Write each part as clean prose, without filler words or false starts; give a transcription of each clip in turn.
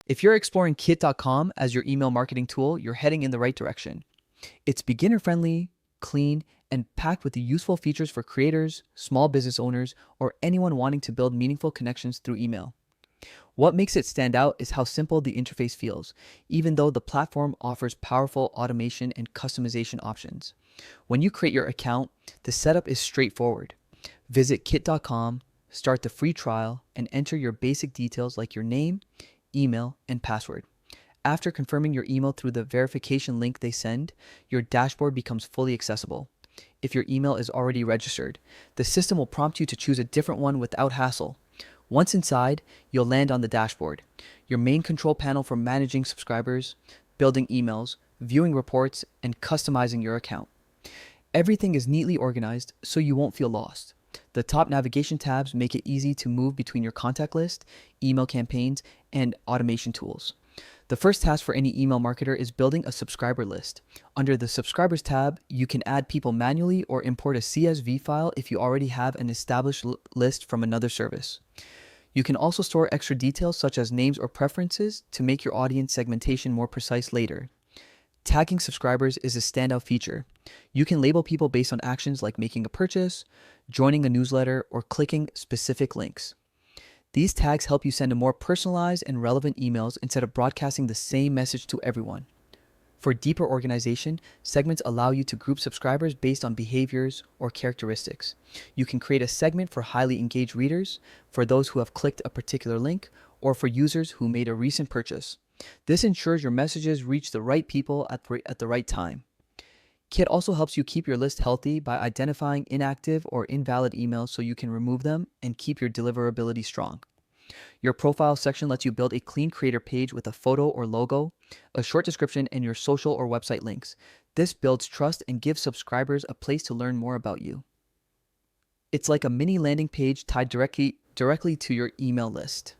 If you're exploring Kit.com as your email marketing tool, you're heading in the right direction. It's beginner-friendly, clean, and packed with the useful features for creators, small business owners, or anyone wanting to build meaningful connections through email. What makes it stand out is how simple the interface feels, even though the platform offers powerful automation and customization options. When you create your account, the setup is straightforward. Visit kit.com, start the free trial, and enter your basic details like your name, email, and password. After confirming your email through the verification link they send, your dashboard becomes fully accessible. If your email is already registered, the system will prompt you to choose a different one without hassle. Once inside, you'll land on the dashboard, your main control panel for managing subscribers, building emails, viewing reports, and customizing your account. Everything is neatly organized so you won't feel lost. The top navigation tabs make it easy to move between your contact list, email campaigns, and automation tools. The first task for any email marketer is building a subscriber list. Under the Subscribers tab, you can add people manually or import a CSV file if you already have an established list from another service. You can also store extra details such as names or preferences to make your audience segmentation more precise later. Tagging subscribers is a standout feature. You can label people based on actions like making a purchase, joining a newsletter, or clicking specific links. These tags help you send a more personalized and relevant emails instead of broadcasting the same message to everyone. For deeper organization, segments allow you to group subscribers based on behaviors or characteristics. You can create a segment for highly engaged readers, for those who have clicked a particular link, or for users who made a recent purchase. This ensures your messages reach the right people at the right time. Kit also helps you keep your list healthy by identifying inactive or invalid emails so you can remove them and keep your deliverability strong. Your profile section lets you build a clean creator page with a photo or logo, a short description, and your social or website links. This builds trust and gives subscribers a place to learn more about you. It's like a mini landing page tied directly to your email list.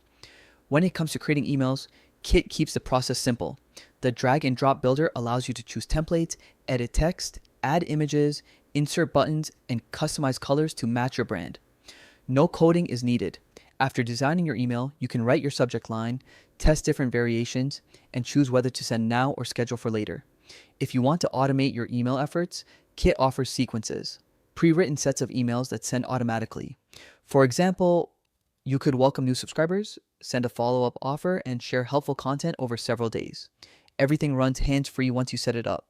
When it comes to creating emails, Kit keeps the process simple. The drag and drop builder allows you to choose templates, edit text, add images, insert buttons, and customize colors to match your brand. No coding is needed. After designing your email, you can write your subject line, test different variations, and choose whether to send now or schedule for later. If you want to automate your email efforts, Kit offers sequences, pre-written sets of emails that send automatically. For example, you could welcome new subscribers, send a follow-up offer, and share helpful content over several days. Everything runs hands-free once you set it up.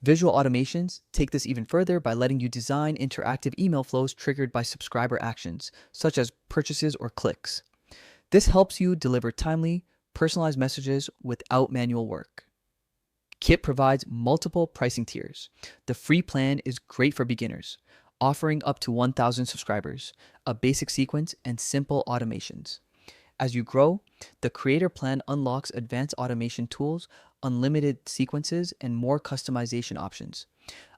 Visual automations take this even further by letting you design interactive email flows triggered by subscriber actions, such as purchases or clicks. This helps you deliver timely, personalized messages without manual work. Kit provides multiple pricing tiers. The free plan is great for beginners, offering up to 1,000 subscribers, a basic sequence, and simple automations. As you grow, the creator plan unlocks advanced automation tools, unlimited sequences, and more customization options.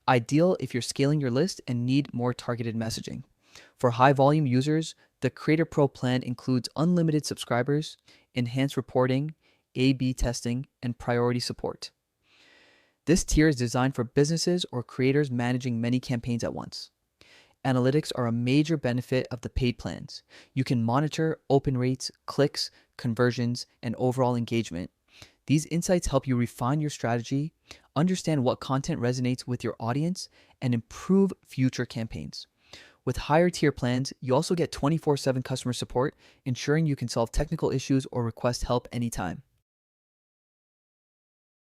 Ideal if you're scaling your list and need more targeted messaging. For high volume users, the Creator Pro plan includes unlimited subscribers, enhanced reporting, A/B testing, and priority support. This tier is designed for businesses or creators managing many campaigns at once. Analytics are a major benefit of the paid plans. You can monitor open rates, clicks, conversions, and overall engagement. These insights help you refine your strategy, understand what content resonates with your audience, and improve future campaigns. With higher tier plans, you also get 24/7 customer support, ensuring you can solve technical issues or request help anytime.